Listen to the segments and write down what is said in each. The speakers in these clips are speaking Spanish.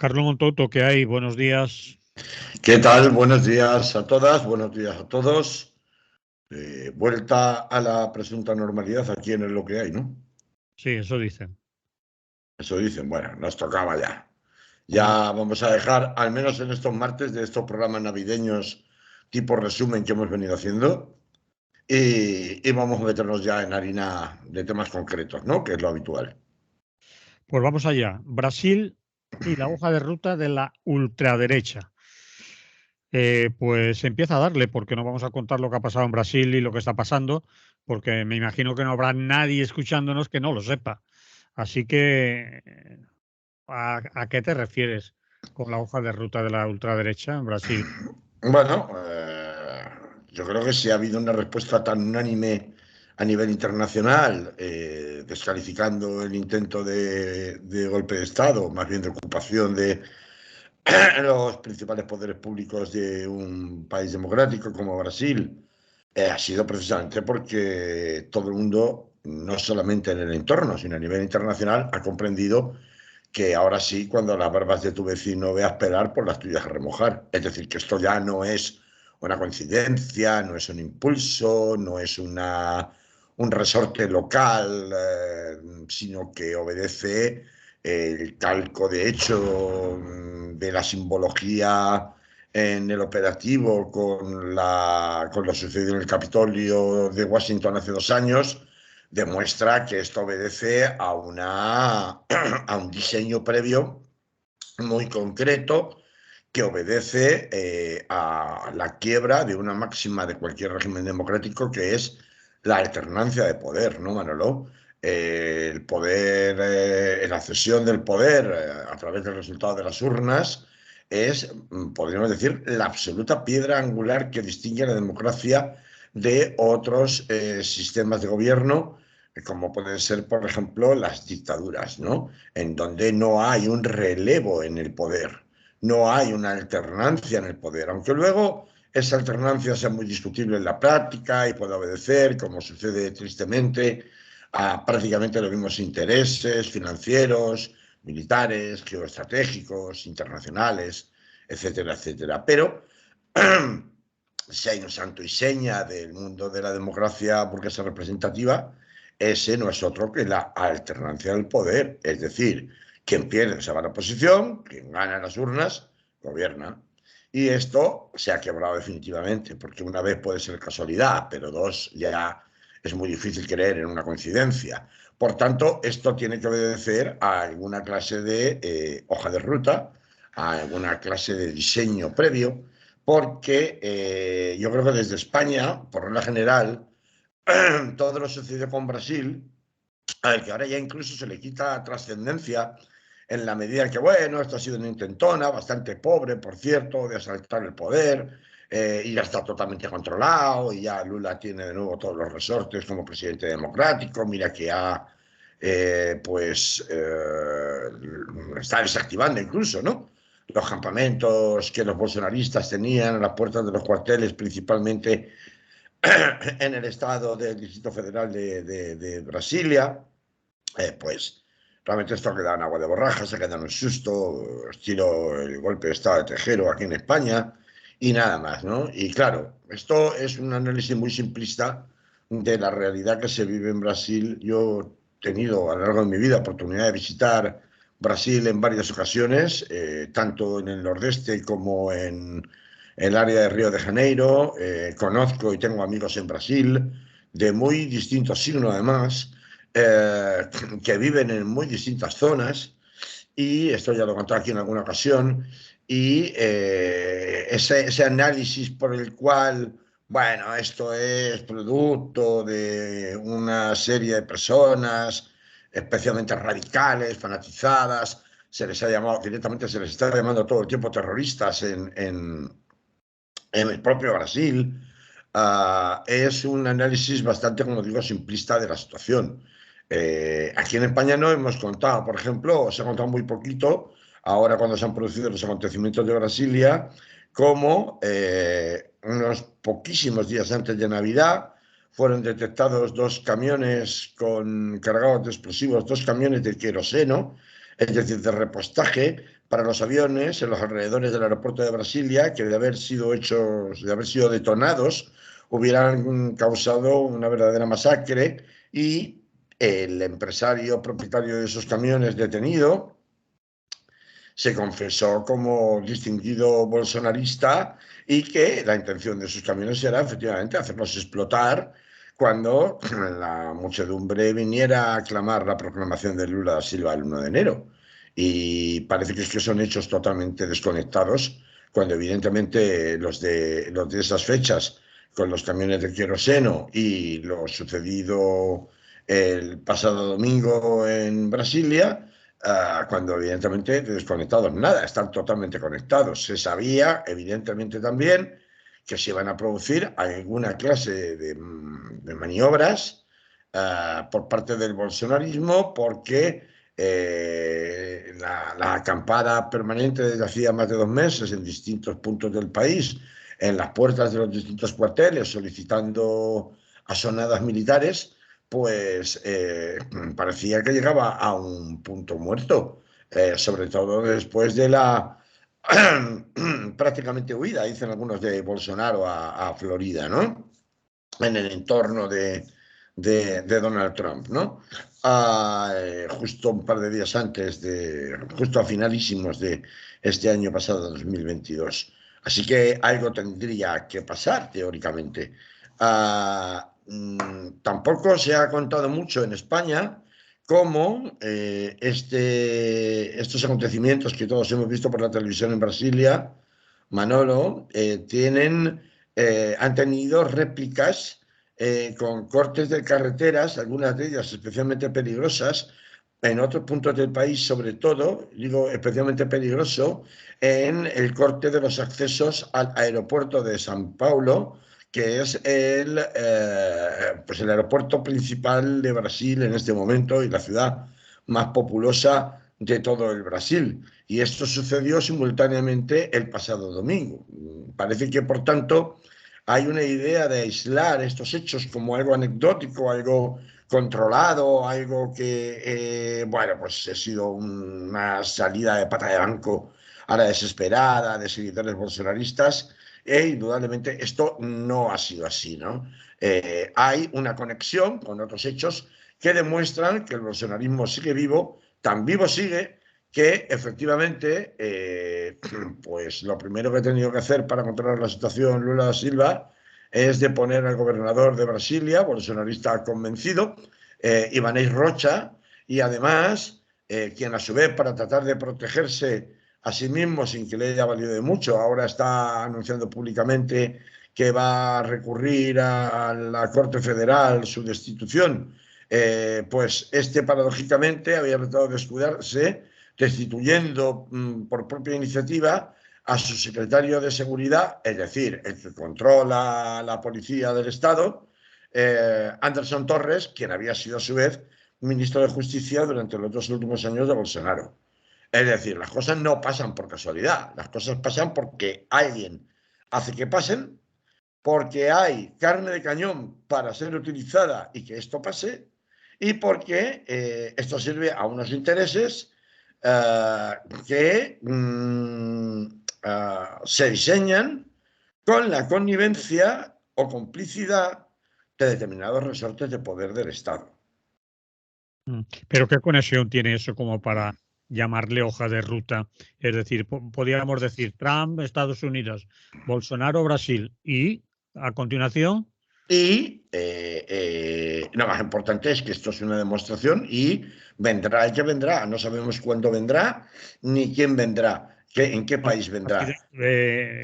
Carlos Montoto, ¿qué hay? Buenos días. ¿Qué tal? Buenos días a todas, buenos días a todos. Vuelta a la presunta normalidad aquí en lo que hay, ¿no? Sí, eso dicen. Eso dicen, bueno, nos tocaba ya. Hombre, Ya vamos a dejar, al menos en estos martes, de estos programas navideños tipo resumen que hemos venido haciendo y vamos a meternos ya en harina de temas concretos, ¿no? Que es lo habitual. pues vamos allá. Brasil y la hoja de ruta de la ultraderecha. Pues empieza a darle, porque no vamos a contar lo que ha pasado en Brasil y lo que está pasando, porque me imagino que no habrá nadie escuchándonos que no lo sepa. Así que, ¿a qué te refieres con la hoja de ruta de la ultraderecha en Brasil? Bueno, yo creo que si ha habido una respuesta tan unánime a nivel internacional, descalificando el intento de golpe de Estado, más bien de ocupación de los principales poderes públicos de un país democrático como Brasil, ha sido precisamente porque todo el mundo, no solamente en el entorno, sino a nivel internacional, ha comprendido que ahora sí, cuando las barbas de tu vecino veas pelar, por las tuyas a remojar. Es decir, que esto ya no es una coincidencia, no es un impulso, no es un resorte local, sino que obedece el calco de hecho de la simbología en el operativo con lo sucedido en el Capitolio de Washington hace 2 años, demuestra que esto obedece a un diseño previo muy concreto que obedece a la quiebra de una máxima de cualquier régimen democrático, que es la alternancia de poder, ¿no, Manolo? El poder, la cesión del poder a través del resultado de las urnas es, podríamos decir, la absoluta piedra angular que distingue a la democracia de otros sistemas de gobierno, como pueden ser, por ejemplo, las dictaduras, ¿no? En donde no hay un relevo en el poder, no hay una alternancia en el poder, aunque luego esa alternancia sea muy discutible en la práctica y pueda obedecer, como sucede tristemente, a prácticamente los mismos intereses financieros, militares, geoestratégicos, internacionales, etcétera, etcétera. Pero si hay un santo y seña del mundo de la democracia burguesa representativa, ese no es otro que la alternancia del poder. Es decir, quien pierde se va a la oposición, quien gana las urnas, gobierna. Y esto se ha quebrado definitivamente, porque una vez puede ser casualidad, pero dos ya es muy difícil creer en una coincidencia. Por tanto, esto tiene que obedecer a alguna clase de hoja de ruta, a alguna clase de diseño previo, porque yo creo que desde España, por regla general, todo lo sucedido con Brasil, al que ahora ya incluso se le quita trascendencia en la medida que, bueno, esto ha sido una intentona, bastante pobre, por cierto, de asaltar el poder, y ya está totalmente controlado, y ya Lula tiene de nuevo todos los resortes como presidente democrático, mira que está desactivando incluso, ¿no? Los campamentos que los bolsonaristas tenían a las puertas de los cuarteles, principalmente en el estado del Distrito Federal de Brasilia, pues realmente esto ha quedado en agua de borrajas, se ha quedado en un susto, estilo el golpe de estado de Tejero aquí en España, y nada más, ¿no? Y claro, esto es un análisis muy simplista de la realidad que se vive en Brasil. Yo he tenido a lo largo de mi vida oportunidad de visitar Brasil en varias ocasiones, tanto en el nordeste como en el área de Río de Janeiro. Conozco y tengo amigos en Brasil de muy distinto signo además, eh, que viven en muy distintas zonas, y esto ya lo he contado aquí en alguna ocasión, y ese análisis por el cual, bueno, esto es producto de una serie de personas especialmente radicales, fanatizadas, se les ha llamado directamente, se les está llamando todo el tiempo terroristas en el propio Brasil. Es un análisis bastante, como digo, simplista de la situación. Aquí en España no hemos contado, por ejemplo, se ha contado muy poquito, ahora cuando se han producido los acontecimientos de Brasilia, como unos poquísimos días antes de Navidad fueron detectados dos camiones cargados de explosivos, dos camiones de queroseno, es decir, de repostaje, para los aviones en los alrededores del aeropuerto de Brasilia, que de haber sido detonados, hubieran causado una verdadera masacre, y el empresario propietario de esos camiones detenido se confesó como distinguido bolsonarista y que la intención de sus camiones era efectivamente hacerlos explotar cuando la muchedumbre viniera a aclamar la proclamación de Lula da Silva el 1 de enero. Y parece que son hechos totalmente desconectados, cuando evidentemente los de esas fechas, con los camiones de queroseno y lo sucedido el pasado domingo en Brasilia, cuando evidentemente desconectados nada, están totalmente conectados. Se sabía evidentemente también que se iban a producir alguna clase de maniobras por parte del bolsonarismo, porque la acampada permanente desde hacía más de 2 meses en distintos puntos del país, en las puertas de los distintos cuarteles, solicitando asonadas militares, pues parecía que llegaba a un punto muerto, sobre todo después de la prácticamente huida, dicen algunos, de Bolsonaro a Florida, ¿no? En el entorno de Donald Trump, ¿no? Justo un par de días antes justo a finalísimos de este año pasado, 2022. Así que algo tendría que pasar, teóricamente. Tampoco se ha contado mucho en España cómo estos acontecimientos que todos hemos visto por la televisión en Brasilia, Manolo, han tenido réplicas con cortes de carreteras, algunas de ellas especialmente peligrosas, en otros puntos del país, sobre todo, digo especialmente peligroso, en el corte de los accesos al aeropuerto de San Paulo, que es pues el aeropuerto principal de Brasil en este momento y la ciudad más populosa de todo el Brasil. Y esto sucedió simultáneamente el pasado domingo. Parece que, por tanto, hay una idea de aislar estos hechos como algo anecdótico, algo controlado, algo que, bueno, pues ha sido una salida de pata de banco a la desesperada de seguidores bolsonaristas, e indudablemente esto no ha sido así, ¿no? Hay una conexión con otros hechos que demuestran que el bolsonarismo sigue vivo, tan vivo sigue que efectivamente, pues lo primero que ha tenido que hacer para controlar la situación Lula da Silva es de poner al gobernador de Brasilia, bolsonarista convencido, Ibanez Rocha, y además, quien a su vez, para tratar de protegerse a sí mismo sin que le haya valido de mucho, ahora está anunciando públicamente que va a recurrir a la Corte Federal su destitución. Pues paradójicamente había tratado de escudarse destituyendo por propia iniciativa a su secretario de Seguridad, es decir, el que controla la policía del Estado, Anderson Torres, quien había sido a su vez ministro de Justicia durante los 2 últimos años de Bolsonaro. Es decir, las cosas no pasan por casualidad, las cosas pasan porque alguien hace que pasen, porque hay carne de cañón para ser utilizada y que esto pase, y porque esto sirve a unos intereses que se diseñan con la connivencia o complicidad de determinados resortes de poder del Estado. Pero ¿qué conexión tiene eso como para llamarle hoja de ruta? Es decir, podríamos decir Trump, Estados Unidos, Bolsonaro, Brasil, y a continuación. Y lo más importante es que esto es una demostración y vendrá el que vendrá. No sabemos cuándo vendrá ni quién vendrá, en qué país vendrá.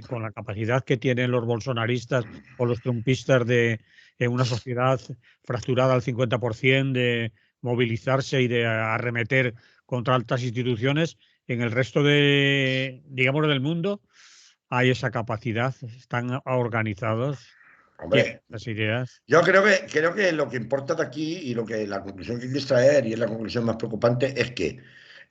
Con la capacidad que tienen los bolsonaristas o los trumpistas de en una sociedad fracturada al 50% de movilizarse y de arremeter contra altas instituciones, en el resto digamos, del mundo hay esa capacidad, están organizados, tienen Hombre, esas ideas. yo creo que lo que importa de aquí y la conclusión que hay que extraer, y es la conclusión más preocupante, es que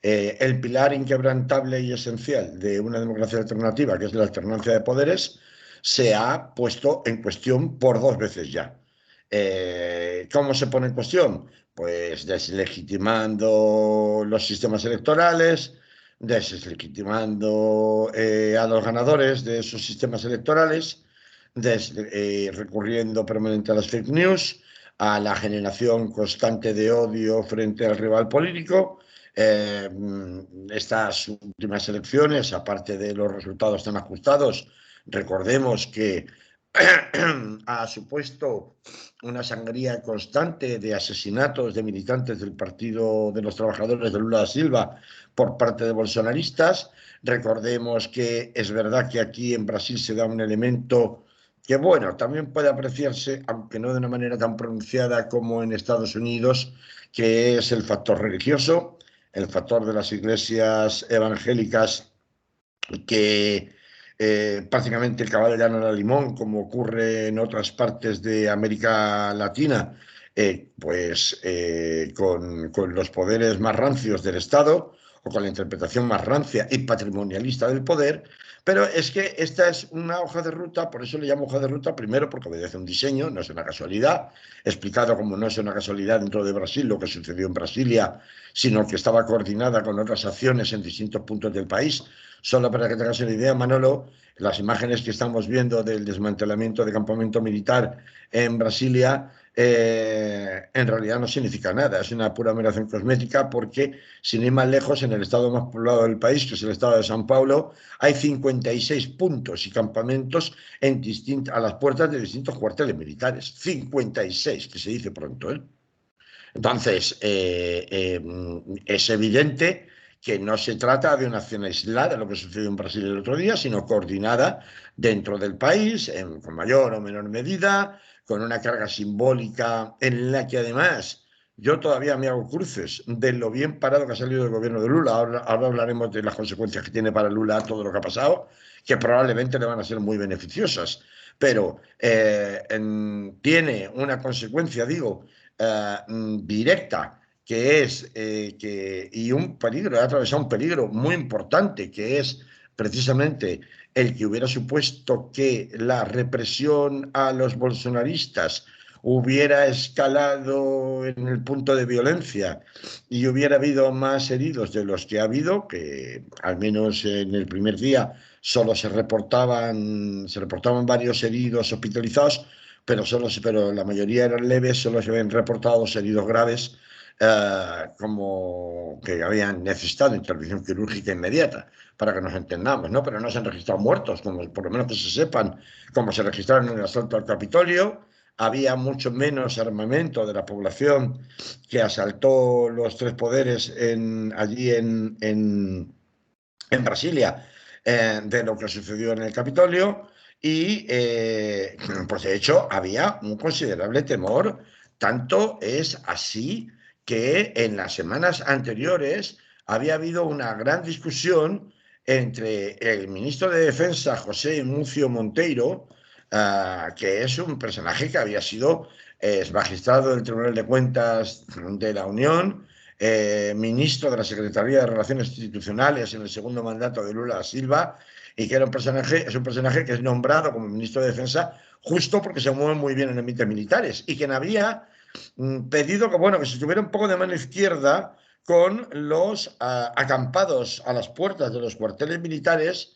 el pilar inquebrantable y esencial de una democracia alternativa, que es la alternancia de poderes, se ha puesto en cuestión por 2 veces ya. ¿Cómo se pone en cuestión? Pues deslegitimando los sistemas electorales, deslegitimando a los ganadores de esos sistemas electorales, recurriendo permanente a las fake news, a la generación constante de odio frente al rival político. Estas últimas elecciones, aparte de los resultados tan ajustados, recordemos que ha supuesto una sangría constante de asesinatos de militantes del Partido de los Trabajadores de Lula da Silva por parte de bolsonaristas. Recordemos que es verdad que aquí en Brasil se da un elemento que, bueno, también puede apreciarse, aunque no de una manera tan pronunciada como en Estados Unidos, que es el factor religioso, el factor de las iglesias evangélicas que prácticamente el caballo ya no era limón, como ocurre en otras partes de América Latina, con los poderes más rancios del Estado o con la interpretación más rancia y patrimonialista del poder. Pero es que esta es una hoja de ruta, por eso le llamo hoja de ruta, primero porque obedece a un diseño, no es una casualidad, explicado como no es una casualidad dentro de Brasil lo que sucedió en Brasilia, sino que estaba coordinada con otras acciones en distintos puntos del país. Solo para que tengas una idea, Manolo, las imágenes que estamos viendo del desmantelamiento de campamento militar en Brasilia, en realidad no significa nada, es una pura operación cosmética porque, sin ir más lejos, en el estado más poblado del país, que es el estado de San Paulo, hay 56 puntos y campamentos a las puertas de distintos cuarteles militares. 56, que se dice pronto, ¿eh? Entonces, es evidente que no se trata de una acción aislada, lo que sucedió en Brasil el otro día, sino coordinada dentro del país, con mayor o menor medida, con una carga simbólica en la que además yo todavía me hago cruces de lo bien parado que ha salido el gobierno de Lula. Ahora hablaremos de las consecuencias que tiene para Lula todo lo que ha pasado, que probablemente le van a ser muy beneficiosas. Pero tiene una consecuencia, digo, directa, que es y un peligro, ha atravesado un peligro muy importante, que es precisamente el que hubiera supuesto que la represión a los bolsonaristas hubiera escalado en el punto de violencia y hubiera habido más heridos de los que ha habido, que al menos en el primer día solo se reportaban varios heridos hospitalizados, pero la mayoría eran leves, solo se habían reportado heridos graves, como que habían necesitado intervención quirúrgica inmediata, para que nos entendamos, ¿no? Pero no se han registrado muertos, como, por lo menos que se sepan, como se registraron en el asalto al Capitolio. Había mucho menos armamento de la población que asaltó los tres poderes allí en Brasilia, de lo que sucedió en el Capitolio. Y pues de hecho había un considerable temor. Tanto es así que en las semanas anteriores había habido una gran discusión entre el ministro de Defensa, José Múcio Monteiro, que es un personaje que había sido magistrado del Tribunal de Cuentas de la Unión, ministro de la Secretaría de Relaciones Institucionales en el segundo mandato de Lula da Silva, y que es un personaje que es nombrado como ministro de Defensa justo porque se mueve muy bien en ambientes militares, y quien había pedido que, bueno, que se estuviera un poco de mano izquierda con los acampados a las puertas de los cuarteles militares,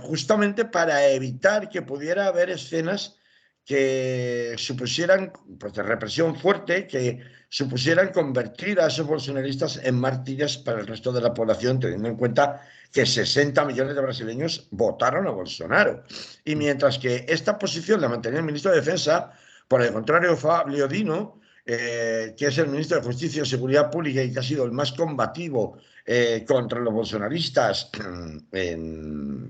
justamente para evitar que pudiera haber escenas que supusieran, pues, de represión fuerte, que supusieran convertir a esos bolsonaristas en mártires para el resto de la población, teniendo en cuenta que 60 millones de brasileños votaron a Bolsonaro. Y mientras que esta posición la mantenía el ministro de Defensa, por el contrario, Fabio Dino, que es el ministro de Justicia y Seguridad Pública y que ha sido el más combativo contra los bolsonaristas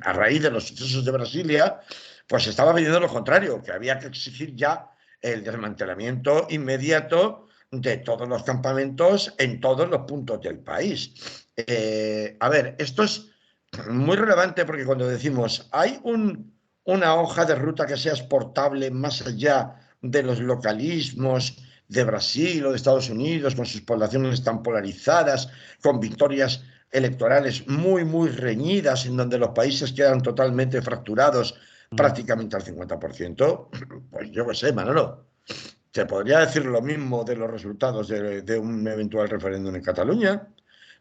a raíz de los sucesos de Brasilia, pues estaba pidiendo lo contrario, que había que exigir ya el desmantelamiento inmediato de todos los campamentos en todos los puntos del país. A ver, esto es muy relevante porque cuando decimos hay una hoja de ruta que sea exportable más allá de los localismos de Brasil o de Estados Unidos, con sus poblaciones tan polarizadas, con victorias electorales muy, muy reñidas, en donde los países quedan totalmente fracturados prácticamente al 50%, pues yo qué sé, Manolo. Se podría decir lo mismo de los resultados de un eventual referéndum en Cataluña.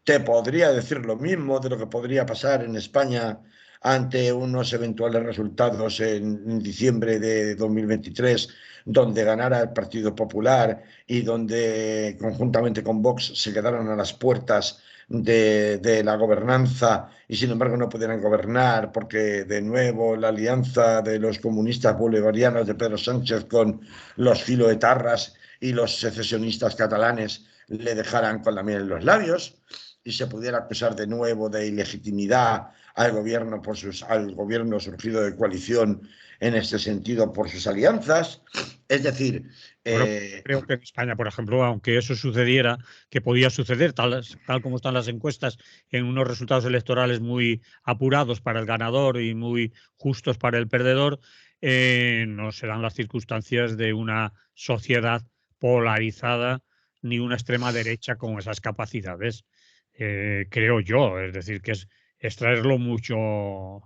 te podría decir lo mismo de lo que podría pasar en España ante unos eventuales resultados en diciembre de 2023, donde ganara el Partido Popular y donde conjuntamente con Vox se quedaron a las puertas de la gobernanza y sin embargo no pudieran gobernar porque de nuevo la alianza de los comunistas bolivarianos de Pedro Sánchez con los filoetarras y los secesionistas catalanes le dejaran con la miel en los labios y se pudiera acusar de nuevo de ilegitimidad al gobierno, al gobierno surgido de coalición en este sentido por sus alianzas. Es decir, Bueno, creo que en España, por ejemplo, aunque eso sucediera, que podía suceder, tal como están las encuestas, en unos resultados electorales muy apurados para el ganador y muy justos para el perdedor, no se dan las circunstancias de una sociedad polarizada ni una extrema derecha con esas capacidades, creo yo. Es decir, que es extraerlo mucho.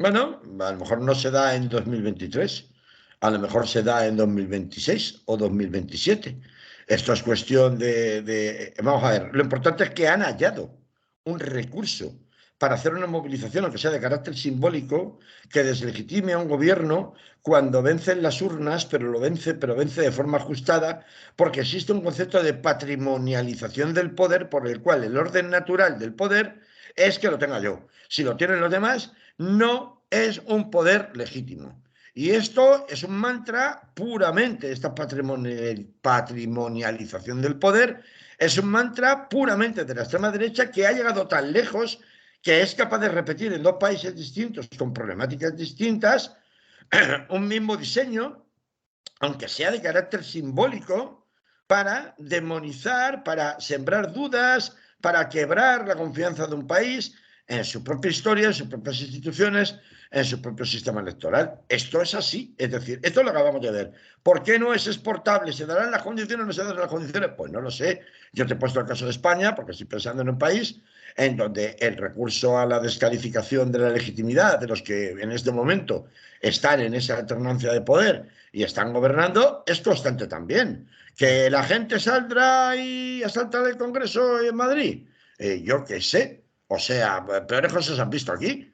bueno, a lo mejor no se da en 2023, a lo mejor se da en 2026 o 2027. Esto es cuestión Vamos a ver, lo importante es que han hallado un recurso para hacer una movilización, aunque sea de carácter simbólico, que deslegitime a un gobierno cuando vence en las urnas, pero vence de forma ajustada, porque existe un concepto de patrimonialización del poder por el cual el orden natural del poder es que lo tenga yo. Si lo tienen los demás, no es un poder legítimo. Y esto es un mantra puramente, esta patrimonialización del poder, es un mantra puramente de la extrema derecha que ha llegado tan lejos que es capaz de repetir en dos países distintos, con problemáticas distintas, un mismo diseño, aunque sea de carácter simbólico, para demonizar, para sembrar dudas, para quebrar la confianza de un país en su propia historia, en sus propias instituciones, en su propio sistema electoral. Esto es así, es decir, esto lo acabamos de ver. ¿Por qué no es exportable? ¿Se darán las condiciones o no se darán las condiciones? Pues no lo sé. Yo te he puesto el caso de España porque estoy pensando en un país en donde el recurso a la descalificación de la legitimidad de los que en este momento están en esa alternancia de poder y están gobernando es constante también. Que la gente saldrá y asaltará el Congreso en Madrid, yo qué sé. O sea, peores cosas han visto aquí.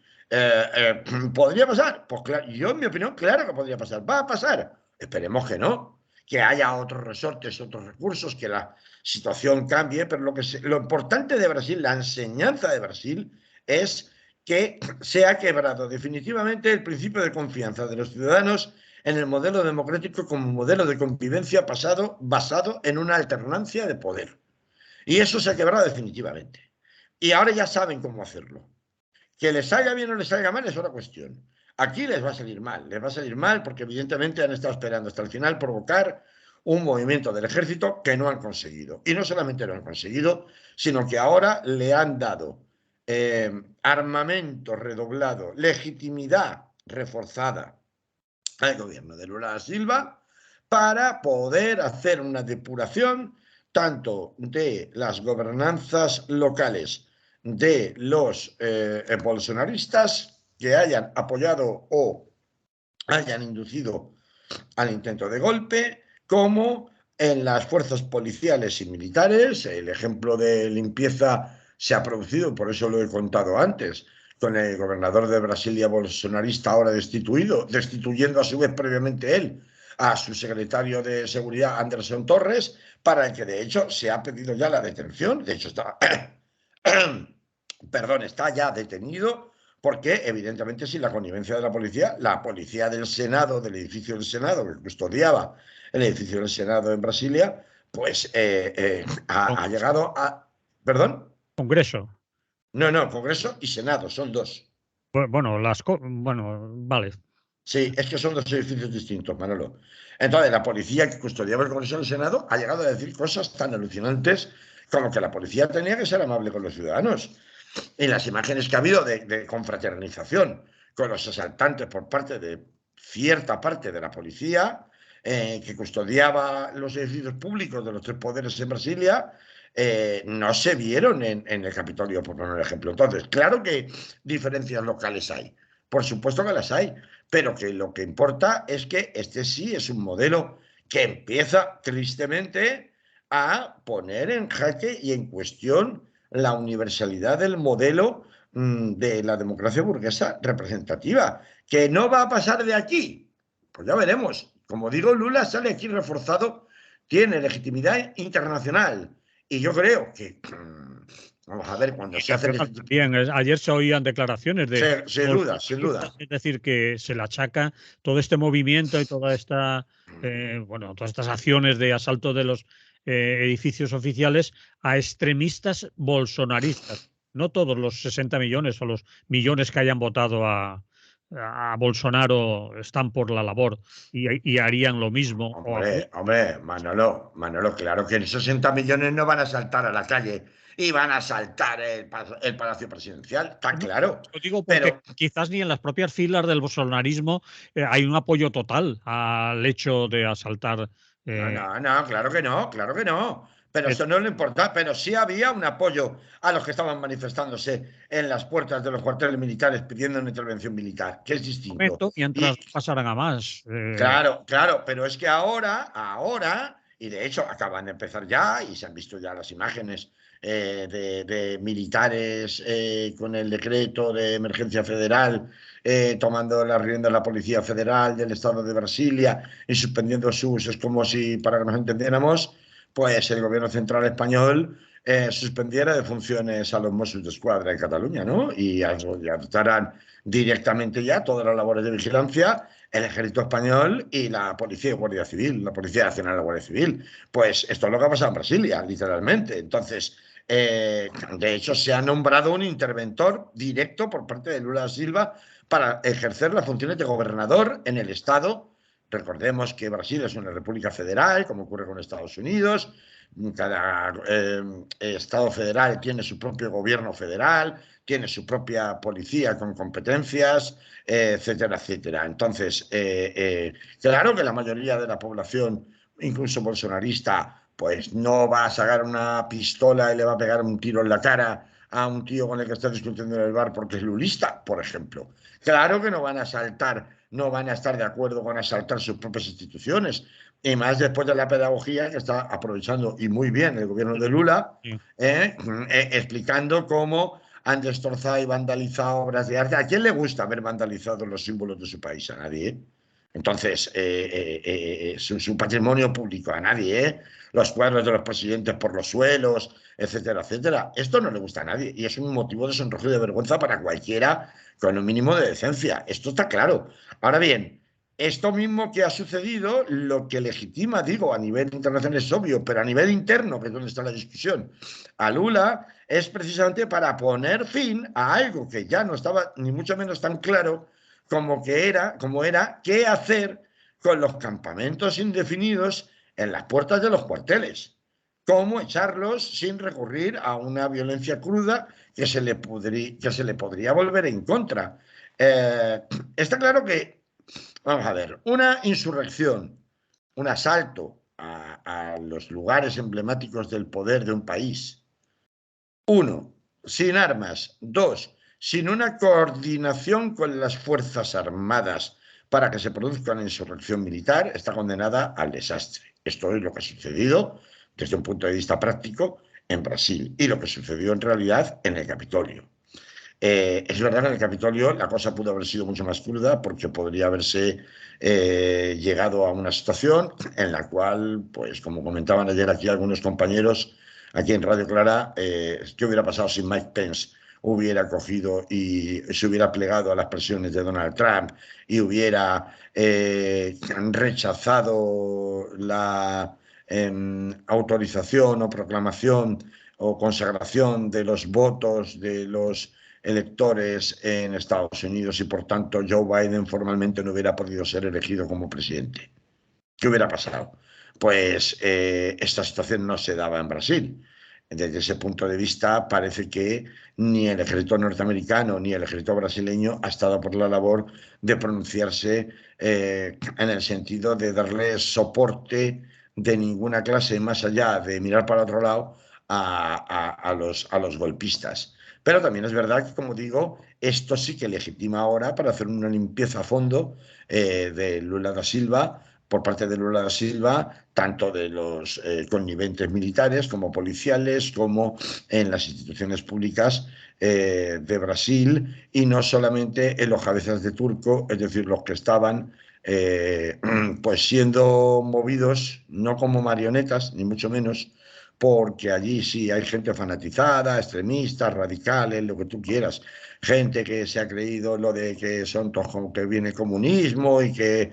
¿Podría pasar? Pues claro, yo en mi opinión, claro que podría pasar. ¿Va a pasar? Esperemos que no. Que haya otros resortes, otros recursos, que la situación cambie, pero lo importante de Brasil, la enseñanza de Brasil, es que se ha quebrado definitivamente el principio de confianza de los ciudadanos en el modelo democrático como modelo de convivencia basado en una alternancia de poder. Y eso se ha quebrado definitivamente. Y ahora ya saben cómo hacerlo. Que les salga bien o les salga mal es otra cuestión. Aquí les va a salir mal, les va a salir mal porque evidentemente han estado esperando hasta el final provocar un movimiento del ejército que no han conseguido. Y no solamente lo han conseguido, sino que ahora le han dado armamento redoblado, legitimidad reforzada al gobierno de Lula da Silva para poder hacer una depuración tanto de las gobernanzas locales de los bolsonaristas que hayan apoyado o hayan inducido al intento de golpe, como en las fuerzas policiales y militares. El ejemplo de limpieza se ha producido, por eso lo he contado antes, con el gobernador de Brasilia bolsonarista ahora destituyendo a su vez previamente él a su secretario de Seguridad, Anderson Torres, para el que de hecho se ha pedido ya la detención. De hecho está, perdón, está ya detenido porque evidentemente sin la connivencia de la policía del Senado, del edificio del Senado, que custodiaba el edificio del Senado en Brasilia, pues ha llegado a... ¿Perdón? Congreso. No, Congreso y Senado, son dos. Bueno, bueno, vale. Sí, es que son dos edificios distintos, Manolo. Entonces, la policía que custodiaba el Congreso y el Senado ha llegado a decir cosas tan alucinantes como que la policía tenía que ser amable con los ciudadanos. Y las imágenes que ha habido de confraternización con los asaltantes por parte de cierta parte de la policía que custodiaba los edificios públicos de los tres poderes en Brasilia, no se vieron en el Capitolio, por poner un ejemplo. Entonces, claro que diferencias locales hay, por supuesto que las hay, pero que lo que importa es que este sí es un modelo que empieza tristemente a poner en jaque y en cuestión la universalidad del modelo de la democracia burguesa representativa, que no va a pasar de aquí. Pues ya veremos. Como digo, Lula sale aquí reforzado, tiene legitimidad internacional. Y yo creo que, vamos a ver, cuando se hace también, ayer se oían declaraciones de sin duda, sin duda. es decir, que se le achaca todo este movimiento y toda esta, bueno, todas estas acciones de asalto de los edificios oficiales a extremistas bolsonaristas. No todos los 60 millones o los millones que hayan votado a Bolsonaro están por la labor y harían lo mismo. Hombre, Manolo, claro que esos 60 millones no van a saltar a la calle y van a saltar el Palacio Presidencial, está claro. Lo digo porque quizás ni en las propias filas del bolsonarismo hay un apoyo total al hecho de asaltar. No, claro que no, claro que no. Pero eso no le importa, pero sí había un apoyo a los que estaban manifestándose en las puertas de los cuarteles militares pidiendo una intervención militar, que es distinto. Mientras pasaran a más. Claro, pero es que ahora, y de hecho acaban de empezar ya, y se han visto ya las imágenes de militares con el decreto de emergencia federal, tomando las riendas de la Policía Federal del Estado de Brasilia y suspendiendo sus, es como si, para que nos entendiéramos, pues el gobierno central español suspendiera de funciones a los Mossos d'Esquadra de Cataluña, ¿no? Y adoptaran directamente ya todas las labores de vigilancia el ejército español y la policía y guardia civil, la Policía Nacional y la Guardia Civil. Pues esto es lo que ha pasado en Brasilia, literalmente. Entonces, de hecho, se ha nombrado un interventor directo por parte de Lula da Silva para ejercer las funciones de gobernador en el Estado. Recordemos que Brasil es una república federal, como ocurre con Estados Unidos. Cada Estado federal tiene su propio gobierno federal, tiene su propia policía con competencias, etcétera, etcétera. Entonces, claro que la mayoría de la población, incluso bolsonarista, pues no va a sacar una pistola y le va a pegar un tiro en la cara a un tío con el que está discutiendo en el bar porque es lulista, por ejemplo. Claro que no van a asaltar, no van a estar de acuerdo con asaltar sus propias instituciones. Y más después de la pedagogía que está aprovechando, y muy bien, el gobierno de Lula, explicando cómo han destrozado y vandalizado obras de arte. ¿A quién le gusta haber vandalizado los símbolos de su país? A nadie. Entonces, su patrimonio público, a nadie. Los cuadros de los presidentes por los suelos, etcétera, etcétera. Esto no le gusta a nadie y es un motivo de sonrojo y de vergüenza para cualquiera con un mínimo de decencia. Esto está claro. Ahora bien, esto mismo que ha sucedido, lo que legitima, digo, a nivel internacional es obvio, pero a nivel interno, que es donde está la discusión, a Lula es precisamente para poner fin a algo que ya no estaba ni mucho menos tan claro como era qué hacer con los campamentos indefinidos en las puertas de los cuarteles. Cómo echarlos sin recurrir a una violencia cruda que se le podría volver en contra. Está claro que, vamos a ver, una insurrección, un asalto a los lugares emblemáticos del poder de un país, uno, sin armas. Dos, sin una coordinación con las Fuerzas Armadas para que se produzca una insurrección militar, está condenada al desastre. Esto es lo que ha sucedido desde un punto de vista práctico en Brasil y lo que sucedió en realidad en el Capitolio. Es verdad que en el Capitolio la cosa pudo haber sido mucho más cruda porque podría haberse llegado a una situación en la cual, pues como comentaban ayer aquí algunos compañeros, aquí en Radio Clara, ¿qué hubiera pasado si Mike Pence hubiera cogido y se hubiera plegado a las presiones de Donald Trump y hubiera rechazado la autorización o proclamación o consagración de los votos de los electores en Estados Unidos y por tanto Joe Biden formalmente no hubiera podido ser elegido como presidente? ¿Qué hubiera pasado? Pues esta situación no se daba en Brasil. Desde ese punto de vista, parece que ni el ejército norteamericano ni el ejército brasileño ha estado por la labor de pronunciarse en el sentido de darle soporte de ninguna clase más allá de mirar para otro lado a los golpistas. Pero también es verdad que, como digo, esto sí que legitima ahora para hacer una limpieza a fondo de Lula da Silva por parte de Lula da Silva, tanto de los conniventes militares como policiales, como en las instituciones públicas de Brasil, y no solamente en los cabezas de turco, es decir, los que estaban pues siendo movidos, no como marionetas, ni mucho menos, porque allí sí hay gente fanatizada, extremistas, radicales, lo que tú quieras, gente que se ha creído lo de que son todos como que viene el comunismo y que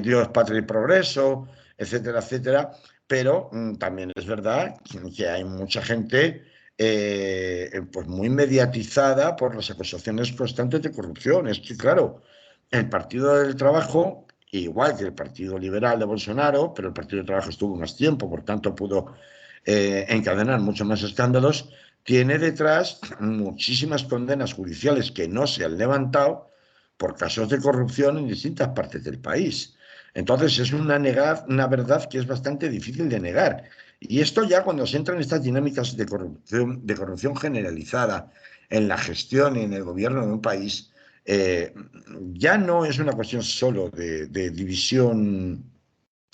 Dios, patria y progreso, etcétera, etcétera, pero también es verdad que hay mucha gente pues muy mediatizada por las acusaciones constantes de corrupción. Es que, claro, el Partido del Trabajo, igual que el Partido Liberal de Bolsonaro, pero el Partido del Trabajo estuvo más tiempo, por tanto pudo encadenar muchos más escándalos, tiene detrás muchísimas condenas judiciales que no se han levantado por casos de corrupción en distintas partes del país. Entonces es una verdad que es bastante difícil de negar. Y esto ya cuando se entran estas dinámicas de corrupción generalizada en la gestión y en el gobierno de un país, ya no es una cuestión solo de división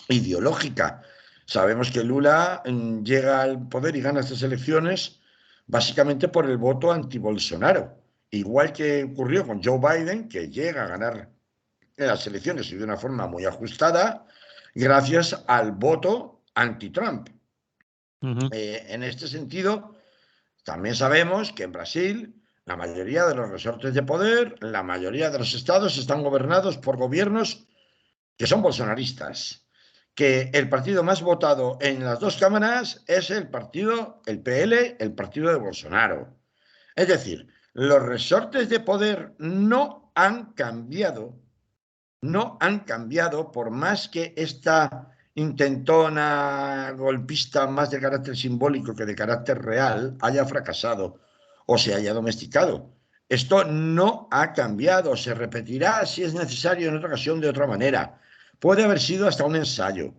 ideológica. Sabemos que Lula llega al poder y gana estas elecciones básicamente por el voto anti-Bolsonaro, igual que ocurrió con Joe Biden, que llega a ganar en las elecciones y de una forma muy ajustada, gracias al voto anti-Trump. En este sentido, también sabemos que en Brasil la mayoría de los resortes de poder, la mayoría de los estados están gobernados por gobiernos que son bolsonaristas, que el partido más votado en las dos cámaras es el partido, el PL, el partido de Bolsonaro. Es decir, los resortes de poder no han cambiado por más que esta intentona golpista más de carácter simbólico que de carácter real haya fracasado o se haya domesticado. Esto no ha cambiado, se repetirá si es necesario en otra ocasión de otra manera. Puede haber sido hasta un ensayo.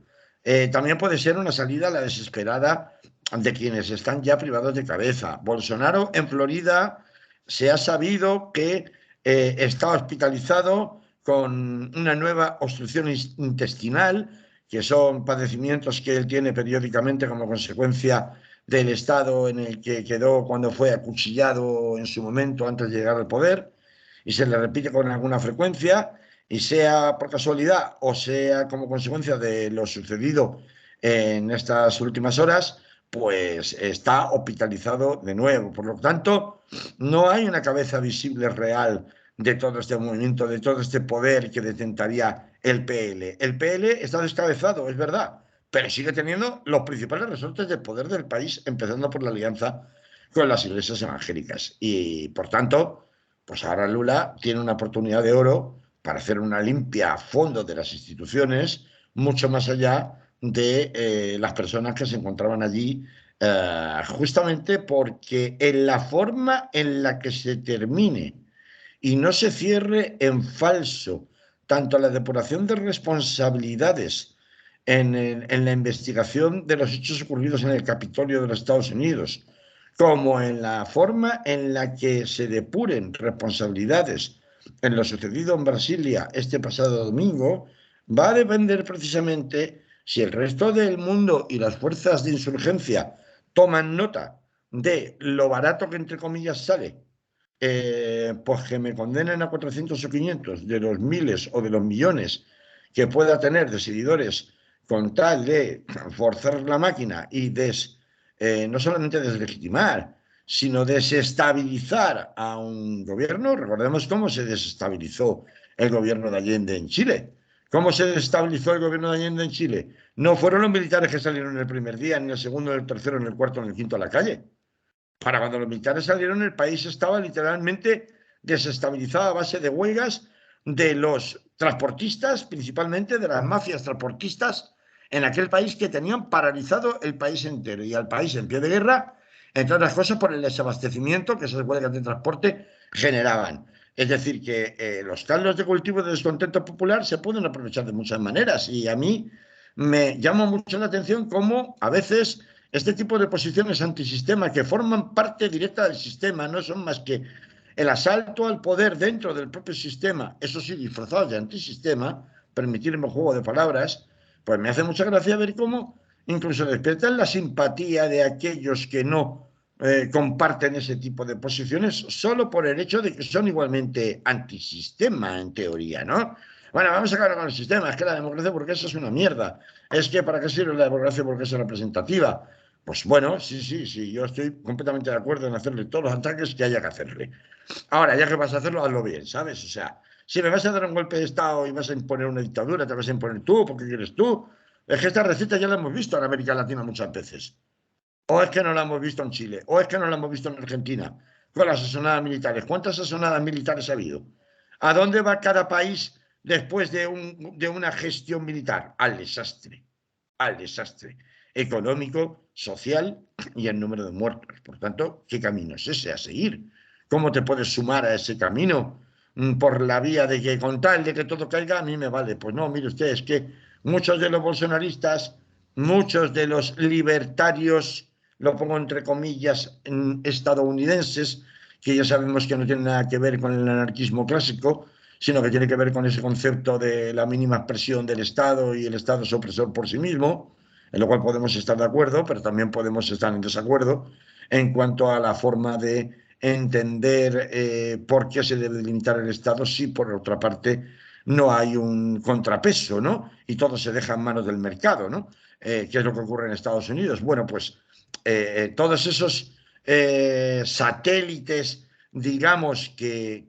También puede ser una salida a la desesperada de quienes están ya privados de cabeza. Bolsonaro en Florida se ha sabido que está hospitalizado con una nueva obstrucción intestinal, que son padecimientos que él tiene periódicamente como consecuencia del estado en el que quedó cuando fue acuchillado en su momento antes de llegar al poder, y se le repite con alguna frecuencia, y sea por casualidad o sea como consecuencia de lo sucedido en estas últimas horas, pues está hospitalizado de nuevo. Por lo tanto, no hay una cabeza visible real de todo este movimiento, de todo este poder que detentaría el PL. El PL está descabezado, es verdad, pero sigue teniendo los principales resortes de poder del país, empezando por la alianza con las iglesias evangélicas. Y, por tanto, pues ahora Lula tiene una oportunidad de oro para hacer una limpia a fondo de las instituciones, mucho más allá de las personas que se encontraban allí, justamente porque en la forma en la que se termine y no se cierre en falso tanto la depuración de responsabilidades en la investigación de los hechos ocurridos en el Capitolio de los Estados Unidos, como en la forma en la que se depuren responsabilidades en lo sucedido en Brasilia este pasado domingo, va a depender precisamente si el resto del mundo y las fuerzas de insurgencia toman nota de lo barato que entre comillas sale, pues que me condenen a 400 o 500 de los miles o de los millones que pueda tener de seguidores con tal de forzar la máquina y no solamente deslegitimar, sino desestabilizar a un gobierno. Recordemos cómo se desestabilizó el gobierno de Allende en Chile. ¿Cómo se desestabilizó el gobierno de Allende en Chile? No fueron los militares que salieron el primer día, ni el segundo, ni el tercero, ni el cuarto, ni el quinto a la calle. Para cuando los militares salieron, el país estaba literalmente desestabilizado a base de huelgas de los transportistas, principalmente de las mafias transportistas en aquel país, que tenían paralizado el país entero y al país en pie de guerra, entre otras cosas por el desabastecimiento que esas huelgas de transporte generaban. Es decir, que los caldos de cultivo de descontento popular se pueden aprovechar de muchas maneras, y a mí me llama mucho la atención cómo a veces este tipo de posiciones antisistema, que forman parte directa del sistema, no son más que el asalto al poder dentro del propio sistema, eso sí, disfrazados de antisistema, permitirme un juego de palabras, pues me hace mucha gracia ver cómo incluso despiertan la simpatía de aquellos que no comparten ese tipo de posiciones solo por el hecho de que son igualmente antisistema, en teoría, ¿no? Bueno, vamos a acabar con el sistema, es que la democracia burguesa es una mierda, es que ¿para qué sirve la democracia burguesa representativa? Pues bueno, sí, yo estoy completamente de acuerdo en hacerle todos los ataques que haya que hacerle. Ahora, ya que vas a hacerlo, hazlo bien, ¿sabes? O sea, si me vas a dar un golpe de Estado y vas a imponer una dictadura, te vas a imponer tú, porque quieres tú. Es que esta receta ya la hemos visto en América Latina muchas veces. O es que no la hemos visto en Chile, o es que no la hemos visto en Argentina, con las asesonadas militares. ¿Cuántas asesonadas militares ha habido? ¿A dónde va cada país después de una gestión militar? Al desastre económico, social y el número de muertos. Por tanto, ¿qué camino es ese a seguir? ¿Cómo te puedes sumar a ese camino por la vía de que con tal de que todo caiga, a mí me vale? Pues no, mire usted, es que muchos de los bolsonaristas, muchos de los libertarios, lo pongo entre comillas, estadounidenses, que ya sabemos que no tienen nada que ver con el anarquismo clásico, sino que tiene que ver con ese concepto de la mínima expresión del Estado y el Estado es opresor por sí mismo, en lo cual podemos estar de acuerdo, pero también podemos estar en desacuerdo en cuanto a la forma de entender por qué se debe limitar el Estado si por otra parte no hay un contrapeso, ¿no? Y todo se deja en manos del mercado, ¿no? ¿Qué es lo que ocurre en Estados Unidos? Bueno, pues todos esos satélites, digamos, que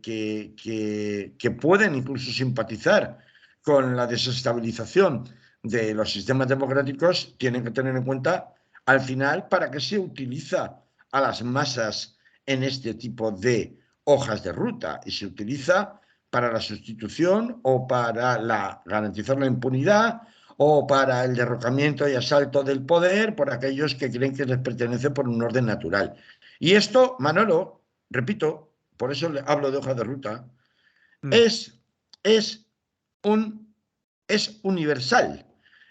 pueden incluso simpatizar con la desestabilización de los sistemas democráticos, tienen que tener en cuenta al final para qué se utiliza a las masas en este tipo de hojas de ruta y se utiliza para la sustitución o para garantizar la impunidad o para el derrocamiento y asalto del poder por aquellos que creen que les pertenece por un orden natural. Y esto, Manolo, repito, por eso le hablo de hoja de ruta, es, es, es universal.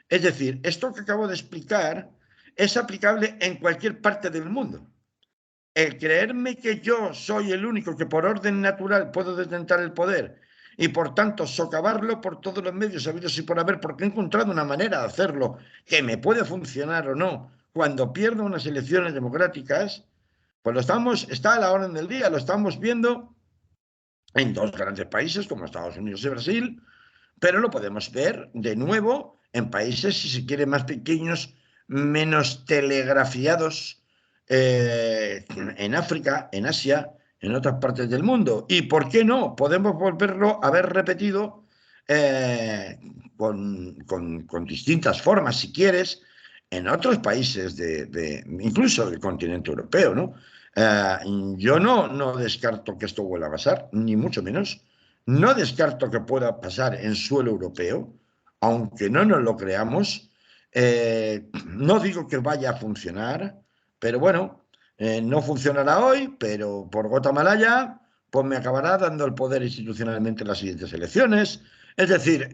Es decir, esto que acabo de explicar es aplicable en cualquier parte del mundo. El creerme que yo soy el único que por orden natural puedo detentar el poder y por tanto socavarlo por todos los medios habidos y por haber, porque he encontrado una manera de hacerlo que me puede funcionar o no cuando pierdo unas elecciones democráticas, pues está a la orden del día, lo estamos viendo en dos grandes países como Estados Unidos y Brasil, pero lo podemos ver de nuevo en países, si se quiere, más pequeños, menos telegrafiados, en África, en Asia, en otras partes del mundo. ¿Y por qué no? Podemos volverlo a ver repetido con distintas formas, si quieres, en otros países, incluso del continente europeo, ¿no? Yo no descarto que esto vuelva a pasar, ni mucho menos. No descarto que pueda pasar en suelo europeo, aunque no nos lo creamos. No digo que vaya a funcionar, pero bueno, no funcionará hoy, pero por gota malaya, pues me acabará dando el poder institucionalmente en las siguientes elecciones. Es decir,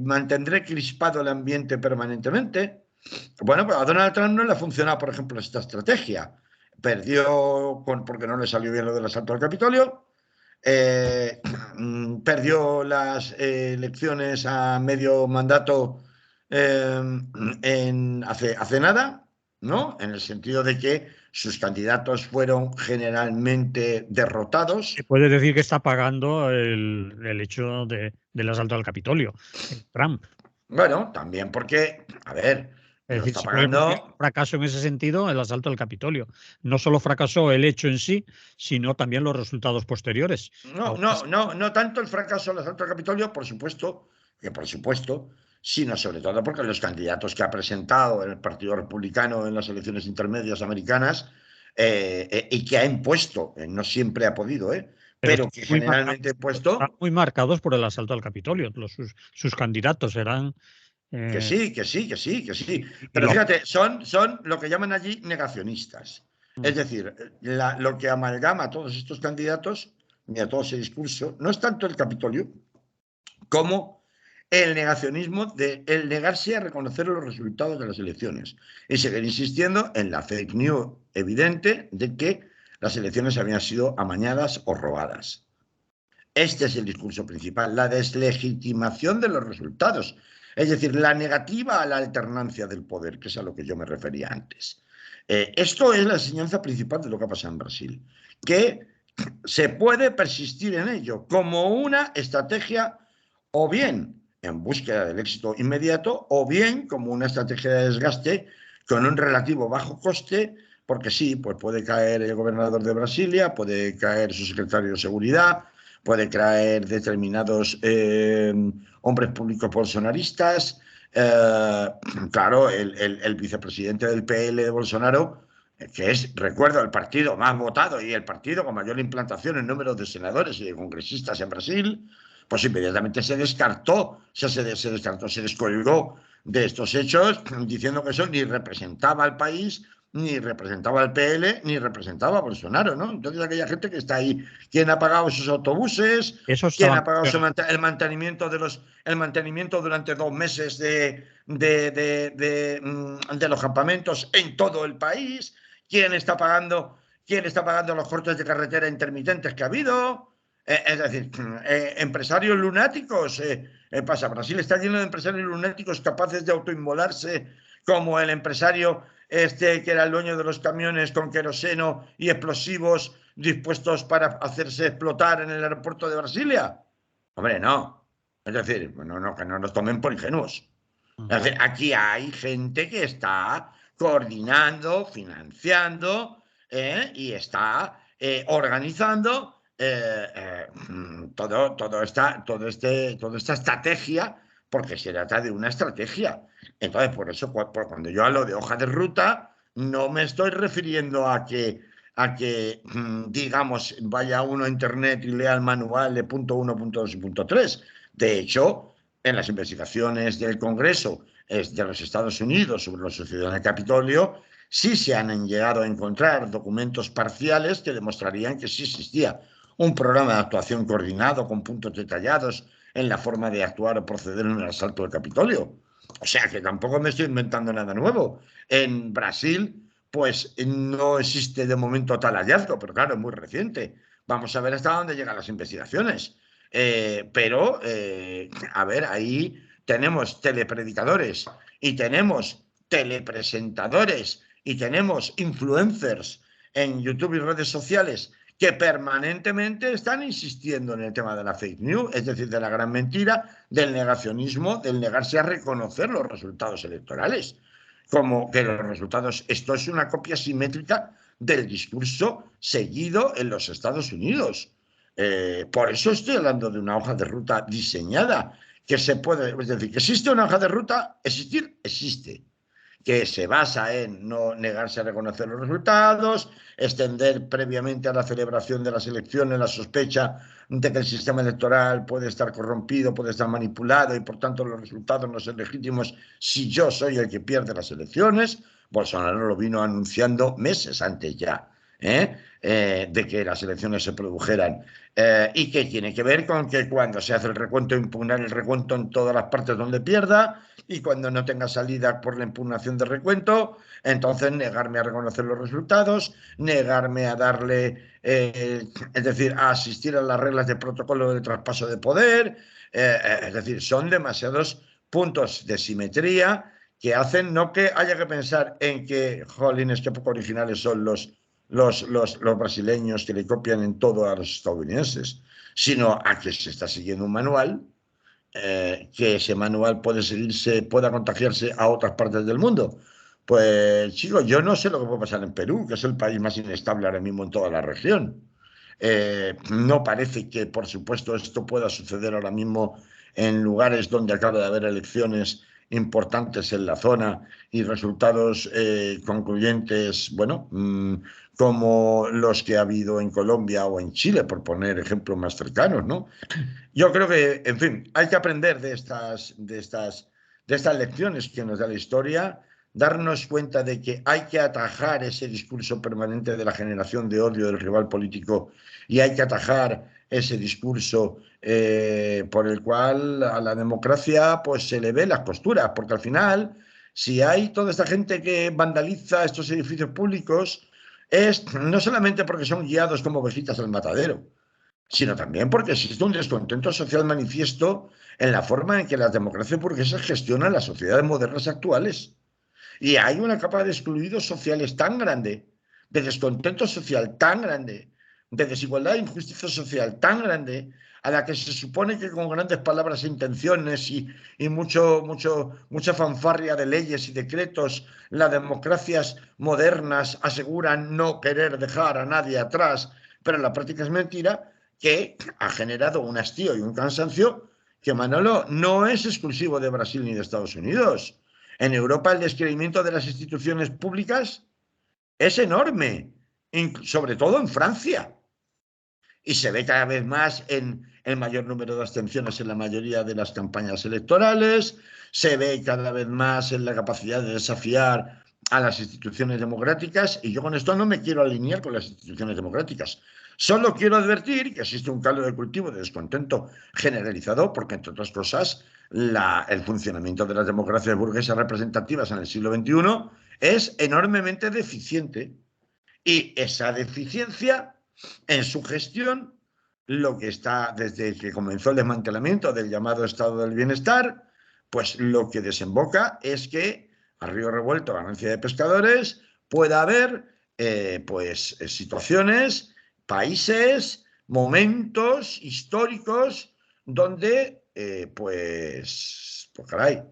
mantendré crispado el ambiente permanentemente. Bueno, pues a Donald Trump no le ha funcionado, por ejemplo, esta estrategia. Perdió porque no le salió bien lo del asalto al Capitolio. Eh, Perdió las elecciones a medio mandato hace nada, ¿no? En el sentido de que sus candidatos fueron generalmente derrotados. Se puede decir que está pagando el hecho del asalto al Capitolio, Trump. Bueno, también porque, a ver, Es lo decir, está se puede considerar un pagando. fracaso en ese sentido el asalto al Capitolio. No solo fracasó el hecho en sí, sino también los resultados posteriores. No tanto el fracaso del asalto al Capitolio, por supuesto, sino sobre todo porque los candidatos que ha presentado el Partido Republicano en las elecciones intermedias americanas y que ha impuesto, no siempre ha podido, Pero pero que generalmente ha están impuesto, muy marcados por el asalto al Capitolio. Sus candidatos eran. que eh, sí, que sí, que sí, que sí. y Pero lo, fíjate, son lo que llaman allí negacionistas. Es decir, lo que amalgama a todos estos candidatos y a todo ese discurso no es tanto el Capitolio como el negacionismo de el negarse a reconocer los resultados de las elecciones y seguir insistiendo en la fake news evidente de que las elecciones habían sido amañadas o robadas. Este es el discurso principal, la deslegitimación de los resultados, es decir, la negativa a la alternancia del poder, que es a lo que yo me refería antes. Esto es la enseñanza principal de lo que ha pasado en Brasil, que se puede persistir en ello como una estrategia o bien en búsqueda del éxito inmediato o bien como una estrategia de desgaste con un relativo bajo coste, porque sí, pues puede caer el gobernador de Brasilia, puede caer su secretario de seguridad, puede caer determinados hombres públicos bolsonaristas. Claro, el vicepresidente del PL de Bolsonaro, que es, recuerdo, el partido más votado y el partido con mayor implantación en número de senadores y de congresistas en Brasil, pues inmediatamente se descartó, se descolgó de estos hechos, diciendo que eso ni representaba al país, ni representaba al PL, ni representaba a Bolsonaro, ¿no? Entonces aquella gente que está ahí, ¿quién ha pagado esos autobuses? Eso ¿Quién estaba ha pagado el mantenimiento el mantenimiento durante 2 meses de los campamentos en todo el país? ¿Quién está pagando los cortes de carretera intermitentes que ha habido? Es decir, empresarios lunáticos. Pasa, Brasil está lleno de empresarios lunáticos capaces de autoinmolarse, como el empresario que era el dueño de los camiones con queroseno y explosivos dispuestos para hacerse explotar en el aeropuerto de Brasilia. Hombre, no. Es decir, no, que no nos tomen por ingenuos. Es decir, aquí hay gente que está coordinando, financiando y está organizando toda esta estrategia, porque se trata de una estrategia. Entonces, por eso, cuando yo hablo de hoja de ruta, no me estoy refiriendo a que digamos, vaya uno a internet y lea el manual de punto 1, punto 2 y punto 3. De hecho, en las investigaciones del Congreso de los Estados Unidos sobre lo sucedido en el Capitolio, sí se han llegado a encontrar documentos parciales que demostrarían que sí existía un programa de actuación coordinado con puntos detallados en la forma de actuar o proceder en el asalto del Capitolio. O sea que tampoco me estoy inventando nada nuevo. En Brasil, pues no existe de momento tal hallazgo, pero claro, es muy reciente. Vamos a ver hasta dónde llegan las investigaciones. A ver, ahí tenemos telepredicadores y tenemos telepresentadores y tenemos influencers en YouTube y redes sociales que permanentemente están insistiendo en el tema de la fake news, es decir, de la gran mentira, del negacionismo, del negarse a reconocer los resultados electorales. Como que los resultados, esto es una copia simétrica del discurso seguido en los Estados Unidos. Por eso estoy hablando de una hoja de ruta diseñada, que se puede, es decir, que existe una hoja de ruta, existir, existe, que se basa en no negarse a reconocer los resultados, extender previamente a la celebración de las elecciones la sospecha de que el sistema electoral puede estar corrompido, puede estar manipulado y por tanto los resultados no son legítimos si yo soy el que pierde las elecciones. Bolsonaro lo vino anunciando meses antes ya, de que las elecciones se produjeran. Y que tiene que ver con que cuando se hace el recuento, impugnar el recuento en todas las partes donde pierda, y cuando no tenga salida por la impugnación de recuento, entonces negarme a reconocer los resultados, negarme a darle, es decir, a asistir a las reglas de protocolo de traspaso de poder. Es decir, son demasiados puntos de simetría que hacen no que haya que pensar en que, jolines, qué poco originales son los brasileños que le copian en todo a los estadounidenses, sino a que se está siguiendo un manual, que ese manual pueda contagiarse a otras partes del mundo. Pues chicos, yo no sé lo que puede pasar en Perú, que es el país más inestable ahora mismo en toda la región. No parece que, por supuesto, esto pueda suceder ahora mismo en lugares donde acaba de haber elecciones importantes en la zona y resultados concluyentes, bueno, como los que ha habido en Colombia o en Chile, por poner ejemplos más cercanos, ¿no? Yo creo que, en fin, hay que aprender de estas lecciones que nos da la historia, darnos cuenta de que hay que atajar ese discurso permanente de la generación de odio del rival político y hay que atajar ese discurso por el cual a la democracia pues se le ve las costuras, porque al final, si hay toda esta gente que vandaliza estos edificios públicos, es no solamente porque son guiados como ovejitas al matadero, sino también porque existe un descontento social manifiesto en la forma en que las democracias burguesas gestionan las sociedades modernas actuales. Y hay una capa de excluidos sociales tan grande, de descontento social tan grande, de desigualdad e injusticia social tan grande, a la que se supone que con grandes palabras e intenciones y mucha fanfarria de leyes y decretos, las democracias modernas aseguran no querer dejar a nadie atrás, pero en la práctica es mentira, que ha generado un hastío y un cansancio que, Manolo, no es exclusivo de Brasil ni de Estados Unidos. En Europa el descreimiento de las instituciones públicas es enorme, sobre todo en Francia. Y se ve cada vez más en el mayor número de abstenciones en la mayoría de las campañas electorales, se ve cada vez más en la capacidad de desafiar a las instituciones democráticas, y yo con esto no me quiero alinear con las instituciones democráticas. Solo quiero advertir que existe un caldo de cultivo de descontento generalizado, porque, entre otras cosas, el funcionamiento de las democracias burguesas representativas en el siglo XXI es enormemente deficiente. Y esa deficiencia en su gestión, lo que está desde que comenzó el desmantelamiento del llamado estado del bienestar, pues lo que desemboca es que a río revuelto, ganancia de pescadores, pueda haber situaciones, países, momentos históricos donde, pues caray,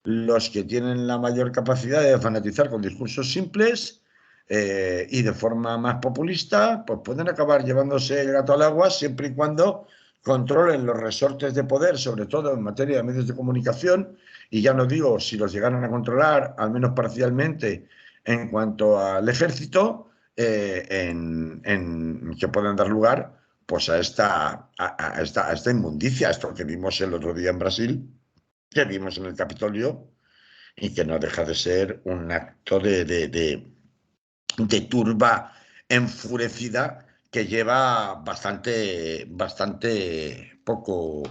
los que tienen la mayor capacidad de fanatizar con discursos simples y de forma más populista, pues pueden acabar llevándose el gato al agua siempre y cuando controlen los resortes de poder, sobre todo en materia de medios de comunicación, y ya no digo si los llegaran a controlar, al menos parcialmente, en cuanto al ejército, que puedan dar lugar pues a esta inmundicia, esto que vimos el otro día en Brasil, que vimos en el Capitolio, y que no deja de ser un acto de turba enfurecida que lleva bastante poco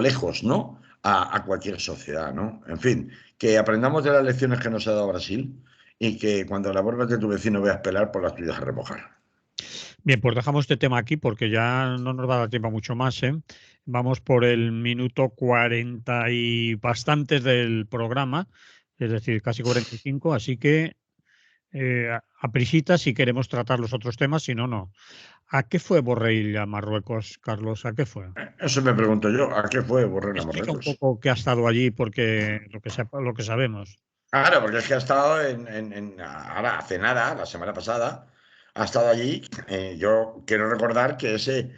lejos, ¿no? A cualquier sociedad, ¿no? En fin, que aprendamos de las lecciones que nos ha dado Brasil y que cuando la barbas de tu vecino veas pelar, por las tuyas a remojar. Bien, pues dejamos este tema aquí porque ya no nos va a dar tiempo a mucho más, ¿eh? Vamos por el minuto 40 y bastantes del programa, es decir, casi 45, así que a prisita si queremos tratar los otros temas, si no, no. ¿A qué fue Borrell a Marruecos, Carlos? ¿A qué fue? Eso me pregunto yo, ¿a qué fue Borrell a Explica un Marruecos? poco qué ha estado allí, porque lo que sabemos. Claro, porque es que ha estado ahora hace nada, la semana pasada, ha estado allí. Yo quiero recordar que ese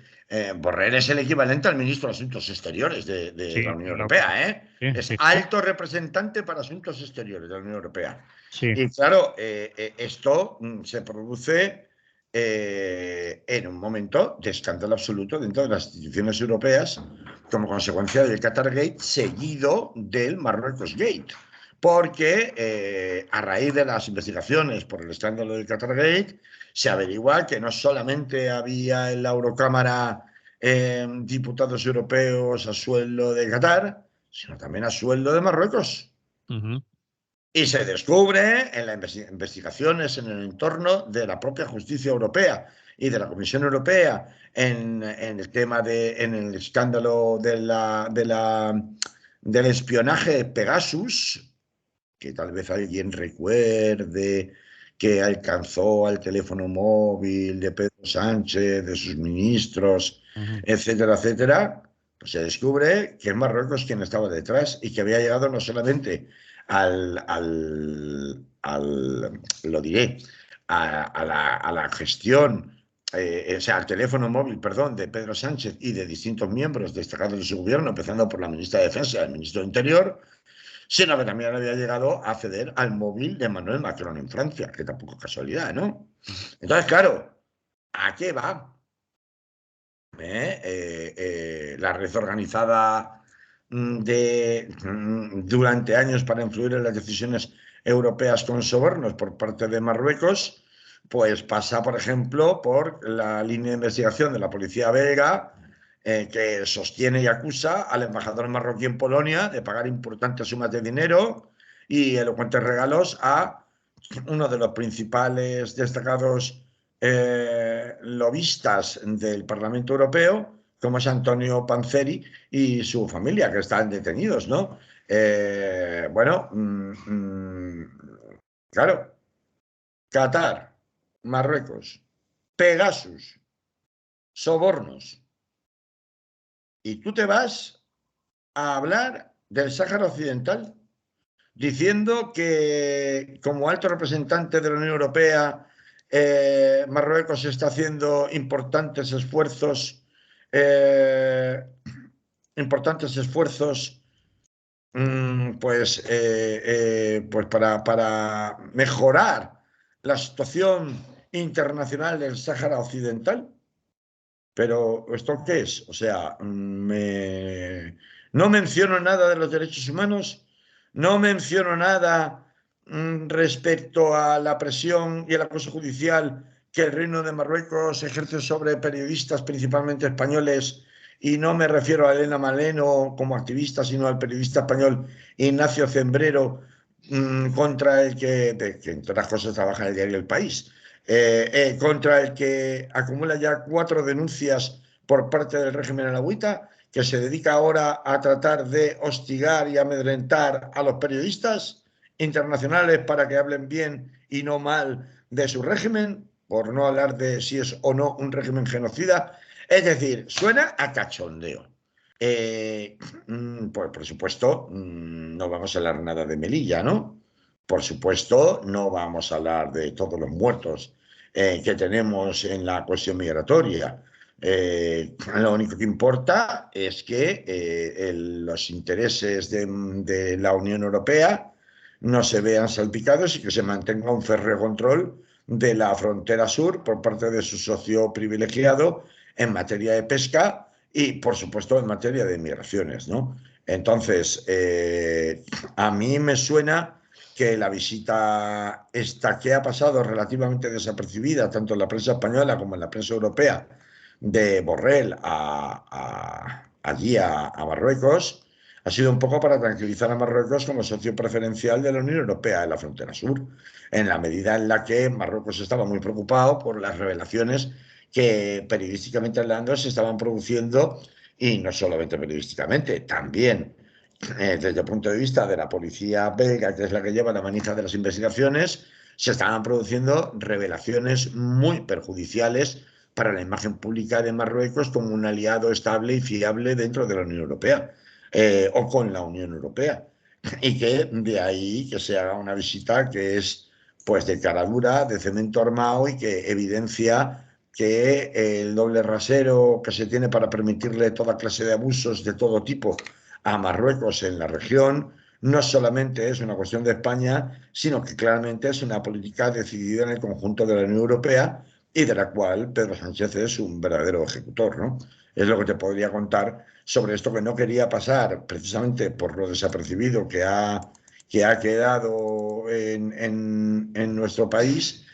Borrell es el equivalente al ministro de Asuntos Exteriores de la Sí, Unión claro que sí. Europea, ¿eh? Sí, Es sí, sí. alto representante para Asuntos Exteriores de la Unión Europea. Sí. Y claro, esto se produce en un momento de escándalo absoluto dentro de las instituciones europeas como consecuencia del Qatar Gate seguido del Marruecos Gate, porque a raíz de las investigaciones por el escándalo del Qatargate se averigua que no solamente había en la Eurocámara diputados europeos a sueldo de Qatar, sino también a sueldo de Marruecos. Ujú. Y se descubre en las investigaciones en el entorno de la propia justicia europea y de la Comisión Europea en el tema en el escándalo del espionaje Pegasus, que tal vez alguien recuerde, que alcanzó al teléfono móvil de Pedro Sánchez, de sus ministros, Ujú. etcétera, etcétera, pues se descubre que es Marruecos quien estaba detrás y que había llegado no solamente lo diré, a la gestión, o sea, al teléfono móvil, perdón, de Pedro Sánchez y de distintos miembros destacados de su gobierno, empezando por la ministra de Defensa y el ministro de Interior, sino que también había llegado a acceder al móvil de Emmanuel Macron en Francia, que tampoco es casualidad, ¿no? Entonces, claro, ¿a qué va? La red organizada durante años para influir en las decisiones europeas con sobornos por parte de Marruecos, pues pasa, por ejemplo, por la línea de investigación de la policía belga, que sostiene y acusa al embajador marroquí en Polonia de pagar importantes sumas de dinero y elocuentes regalos a uno de los principales destacados lobistas del Parlamento Europeo, como es Antonio Panzeri y su familia, que están detenidos, ¿no? Bueno, claro, Qatar, Marruecos, Pegasus, sobornos. Y tú te vas a hablar del Sáhara Occidental, diciendo que como alto representante de la Unión Europea, Marruecos está haciendo eh, importantes esfuerzos pues para mejorar la situación internacional del Sáhara Occidental. Pero ¿esto qué es? O sea, no menciono nada de los derechos humanos, no menciono nada respecto a la presión y el acoso judicial que el Reino de Marruecos ejerce sobre periodistas, principalmente españoles, y no me refiero a Elena Maleno como activista, sino al periodista español Ignacio Zembrero, contra el que entre otras cosas trabaja en el diario El País, contra el que acumula ya 4 denuncias por parte del régimen alauita, que se dedica ahora a tratar de hostigar y amedrentar a los periodistas internacionales para que hablen bien y no mal de su régimen, por no hablar de si es o no un régimen genocida. Es decir, suena a cachondeo. Pues por supuesto, no vamos a hablar nada de Melilla, ¿no? Por supuesto, no vamos a hablar de todos los muertos que tenemos en la cuestión migratoria. Lo único que importa es que los intereses de la Unión Europea no se vean salpicados y que se mantenga un férreo control de la frontera sur por parte de su socio privilegiado en materia de pesca y, por supuesto, en materia de migraciones, ¿no? Entonces, a mí me suena que la visita esta que ha pasado relativamente desapercibida, tanto en la prensa española como en la prensa europea, de Borrell allí a Marruecos, ha sido un poco para tranquilizar a Marruecos como socio preferencial de la Unión Europea en la frontera sur, en la medida en la que Marruecos estaba muy preocupado por las revelaciones que periodísticamente hablando se estaban produciendo, y no solamente periodísticamente, también desde el punto de vista de la policía belga, que es la que lleva la manija de las investigaciones, se estaban produciendo revelaciones muy perjudiciales para la imagen pública de Marruecos como un aliado estable y fiable dentro de la Unión Europea, o con la Unión Europea. Y que de ahí que se haga una visita que es pues de cara dura, de cemento armado, y que evidencia que el doble rasero que se tiene para permitirle toda clase de abusos de todo tipo a Marruecos en la región no solamente es una cuestión de España, sino que claramente es una política decidida en el conjunto de la Unión Europea y de la cual Pedro Sánchez es un verdadero ejecutor, ¿no? Es lo que te podría contar sobre esto, que no quería pasar precisamente por lo desapercibido que ha quedado en nuestro país.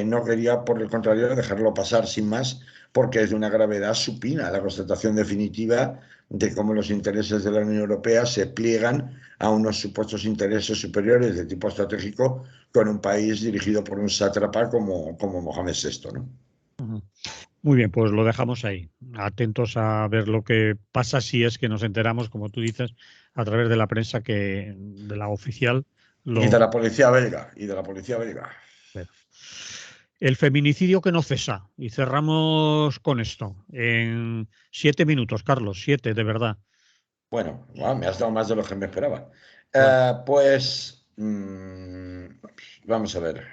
No quería, por el contrario, dejarlo pasar sin más, porque es de una gravedad supina la constatación definitiva de cómo los intereses de la Unión Europea se pliegan a unos supuestos intereses superiores de tipo estratégico con un país dirigido por un sátrapa como Mohamed VI, ¿no? Muy bien, pues lo dejamos ahí. Atentos a ver lo que pasa si es que nos enteramos, como tú dices, a través de la prensa de la oficial. Y de la policía belga, y de la policía belga. El feminicidio que no cesa. Y cerramos con esto. En 7 minutos, Carlos, 7, de verdad. Bueno, me has dado más de lo que me esperaba. Bueno, Vamos a ver.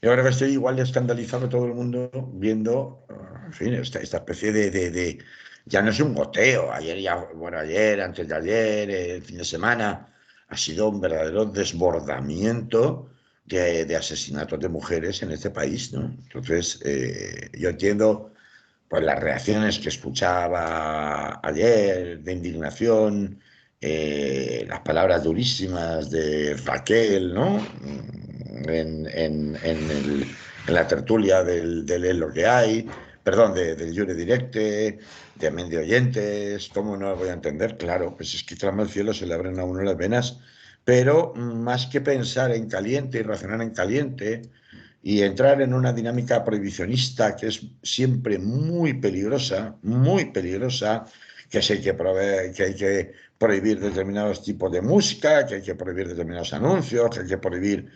Yo creo que estoy igual de escandalizado todo el mundo viendo, en fin, esta especie ya no es un goteo. Ayer, antes de ayer, el fin de semana, ha sido un verdadero desbordamiento de asesinatos de mujeres en este país, ¿no? Entonces, yo entiendo pues las reacciones que escuchaba ayer de indignación, las palabras durísimas de Raquel, ¿no? En la tertulia del Es lo que hay, perdón, del Jure Directe, de Medio Oyentes. ¿Cómo no lo voy a entender? Claro, pues es que clama el cielo, se le abren a uno las venas, pero más que pensar en caliente y razonar en caliente, y entrar en una dinámica prohibicionista que es siempre muy peligrosa, que si hay que hay que prohibir determinados tipos de música, que hay que prohibir determinados anuncios, que hay que prohibir,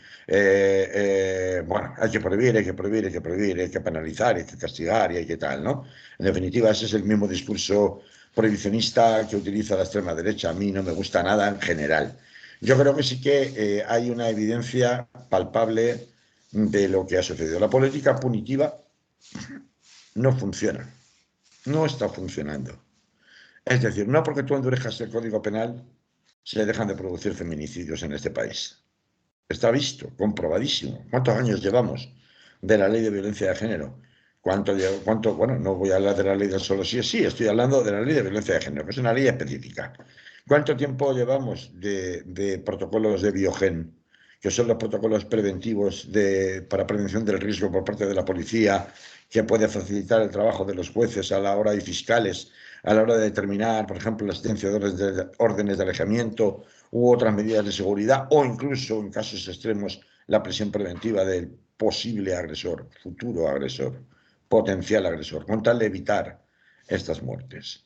bueno, hay que prohibir, hay que penalizar, hay que castigar y hay que tal, ¿no? En definitiva, ese es el mismo discurso prohibicionista que utiliza la extrema derecha. A mí no me gusta nada en general. Yo creo que sí que hay una evidencia palpable de lo que ha sucedido. La política punitiva no funciona, no está funcionando. Es decir, no porque tú endurezcas el Código Penal se dejan de producir feminicidios en este país. Está visto, comprobadísimo. ¿Cuántos años llevamos de la ley de violencia de género? Bueno, no voy a hablar de la ley del solo sí es sí, estoy hablando de la ley de violencia de género, que es una ley específica. ¿Cuánto tiempo llevamos de protocolos de Biogen, que son los protocolos preventivos para prevención del riesgo por parte de la policía, que puede facilitar el trabajo de los jueces a la hora y fiscales, a la hora de determinar, por ejemplo, la existencia de órdenes de alejamiento u otras medidas de seguridad, o incluso, en casos extremos, la prisión preventiva del posible agresor, futuro agresor, potencial agresor, con tal de evitar estas muertes?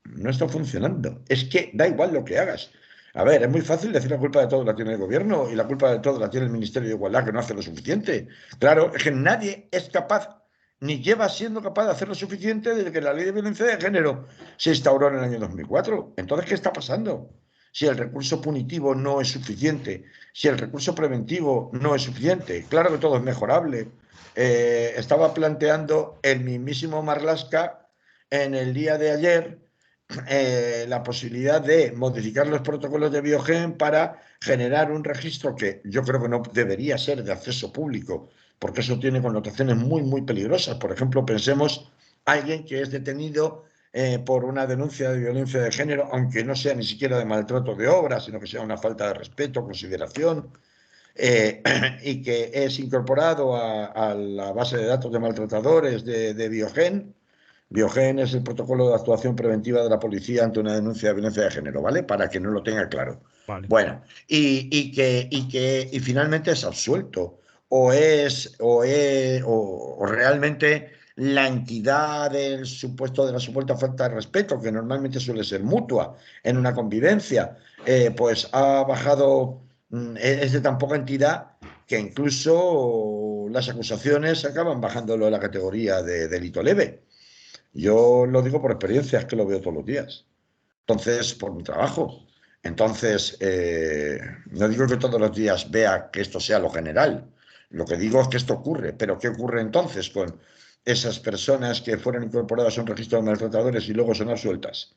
No está funcionando. Es que da igual lo que hagas. A ver, es muy fácil decir la culpa de todo la tiene el gobierno y la culpa de todo la tiene el Ministerio de Igualdad, que no hace lo suficiente. Claro, es que nadie es capaz, ni lleva siendo capaz de hacer lo suficiente desde que la ley de violencia de género se instauró en el año 2004. Entonces, ¿qué está pasando? Si el recurso punitivo no es suficiente, si el recurso preventivo no es suficiente, claro que todo es mejorable. Estaba planteando el mismísimo Marlaska en el día de ayer la posibilidad de modificar los protocolos de Biogen para generar un registro que yo creo que no debería ser de acceso público, porque eso tiene connotaciones muy peligrosas. Por ejemplo, pensemos alguien que es detenido por una denuncia de violencia de género, aunque no sea ni siquiera de maltrato de obra, sino que sea una falta de respeto, consideración, y que es incorporado a la base de datos de maltratadores de Biogen. Biogen es el protocolo de actuación preventiva de la policía ante una denuncia de violencia de género, ¿vale? Para que no lo tenga claro. Vale. Bueno, y finalmente es absuelto. O realmente la entidad de la supuesta falta de respeto, que normalmente suele ser mutua en una convivencia, pues ha bajado, es de tan poca entidad que incluso las acusaciones acaban bajándolo a la categoría de delito leve. Yo lo digo por experiencia, es que lo veo todos los días. Entonces, por mi trabajo. Entonces, no digo que todos los días vea que esto sea lo general. Lo que digo es que esto ocurre. Pero ¿qué ocurre entonces con esas personas que fueron incorporadas a un registro de maltratadores y luego son absueltas?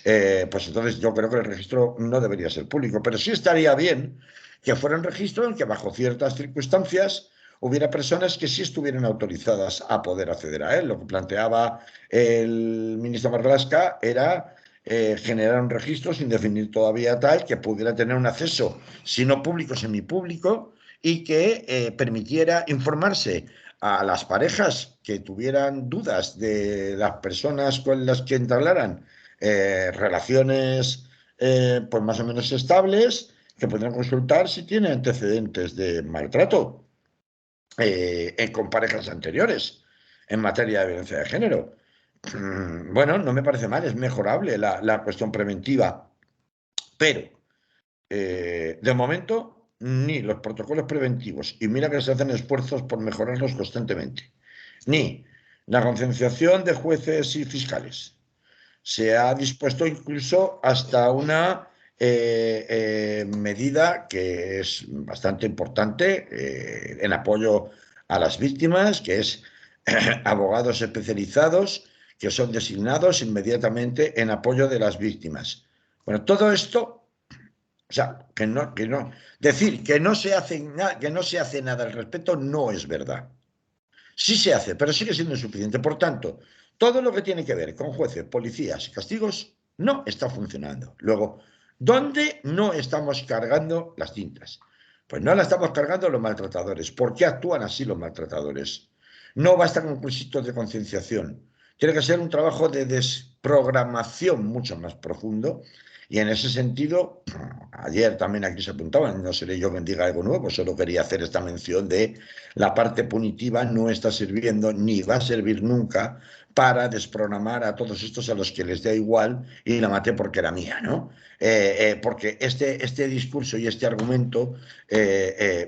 Pues entonces yo creo que el registro no debería ser público. Pero sí estaría bien que fuera un registro en que bajo ciertas circunstancias hubiera personas que sí estuvieran autorizadas a poder acceder a él. Lo que planteaba el ministro Marlaska era generar un registro sin definir todavía tal, que pudiera tener un acceso, si no público, semipúblico, y que permitiera informarse a las parejas que tuvieran dudas de las personas con las que entablaran relaciones pues más o menos estables, que podrían consultar si tiene antecedentes de maltrato con parejas anteriores en materia de violencia de género. Bueno, no me parece mal, es mejorable la cuestión preventiva, pero de momento ni los protocolos preventivos, y mira que se hacen esfuerzos por mejorarlos constantemente, ni la concienciación de jueces y fiscales. Se ha dispuesto incluso hasta una medida que es bastante importante en apoyo a las víctimas, que es abogados especializados que son designados inmediatamente en apoyo de las víctimas. Bueno, todo esto, o sea, decir que no se hace nada al respecto no es verdad. Sí se hace, pero sigue siendo insuficiente. Por tanto, todo lo que tiene que ver con jueces, policías y castigos no está funcionando. Luego, ¿dónde no estamos cargando las tintas? Pues no las estamos cargando los maltratadores. ¿Por qué actúan así los maltratadores? No basta con cursitos de concienciación. Tiene que ser un trabajo de desprogramación mucho más profundo Y en ese sentido, ayer también aquí se apuntaban, no seré yo quien diga algo nuevo, solo quería hacer esta mención de la parte punitiva no está sirviendo ni va a servir nunca para desprogramar a todos estos a los que les da igual y la maté porque era mía, ¿no? Porque este discurso y este argumento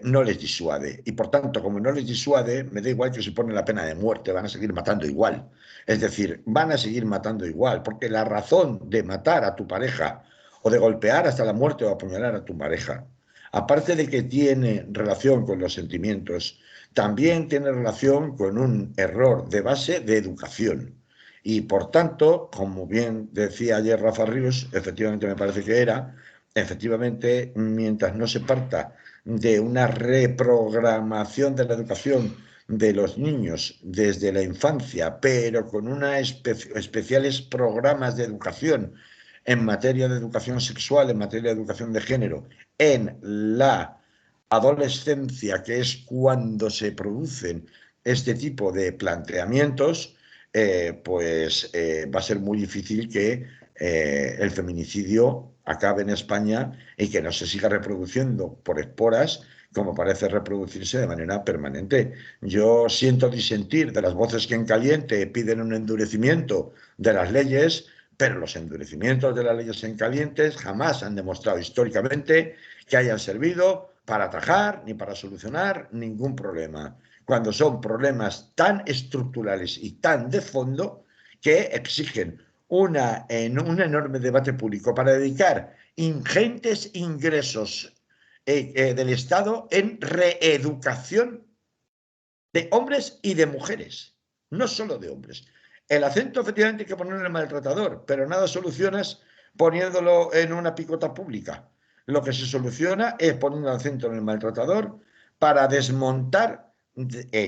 no les disuade. Y por tanto, como no les disuade, me da igual que se pone la pena de muerte, van a seguir matando igual. Es decir, van a seguir matando igual, porque la razón de matar a tu pareja o de golpear hasta la muerte o apuñalar a tu pareja, aparte de que tiene relación con los sentimientos, también tiene relación con un error de base de educación. Y por tanto, como bien decía ayer Rafa Ríos, efectivamente me parece que era, efectivamente, mientras no se parta de una reprogramación de la educación de los niños desde la infancia, pero con unos especiales programas de educación en materia de educación sexual, en materia de educación de género, en la adolescencia, que es cuando se producen este tipo de planteamientos, va a ser muy difícil que el feminicidio acabe en España y que no se siga reproduciendo por esporas como parece reproducirse de manera permanente. Yo siento disentir de las voces que en caliente piden un endurecimiento de las leyes, pero los endurecimientos de las leyes en calientes jamás han demostrado históricamente que hayan servido para atajar ni para solucionar ningún problema, cuando son problemas tan estructurales y tan de fondo que exigen un enorme debate público para dedicar ingentes ingresos del Estado en reeducación de hombres y de mujeres, no solo de hombres. El acento efectivamente hay que ponerlo en el maltratador, pero nada solucionas poniéndolo en una picota pública. Lo que se soluciona es poniendo el acento en el maltratador para desmontar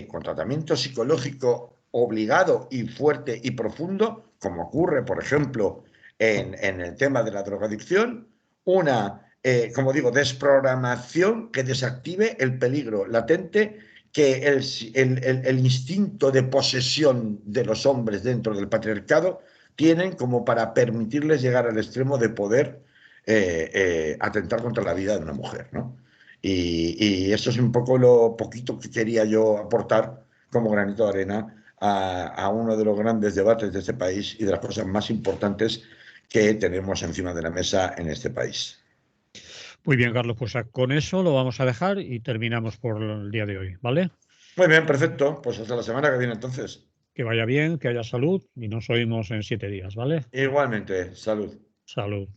con tratamiento psicológico obligado y fuerte y profundo, como ocurre, por ejemplo, en el tema de la drogadicción, una, como digo, desprogramación que desactive el peligro latente que el instinto de posesión de los hombres dentro del patriarcado tienen como para permitirles llegar al extremo de poder atentar contra la vida de una mujer, ¿no? Y eso es un poco lo poquito que quería yo aportar como granito de arena a uno de los grandes debates de este país y de las cosas más importantes que tenemos encima de la mesa en este país. Muy bien, Carlos, pues con eso lo vamos a dejar y terminamos por el día de hoy, ¿vale? Muy bien, perfecto. Pues hasta la semana que viene entonces. Que vaya bien, que haya salud y nos oímos en 7 días, ¿vale? Igualmente, salud. Salud.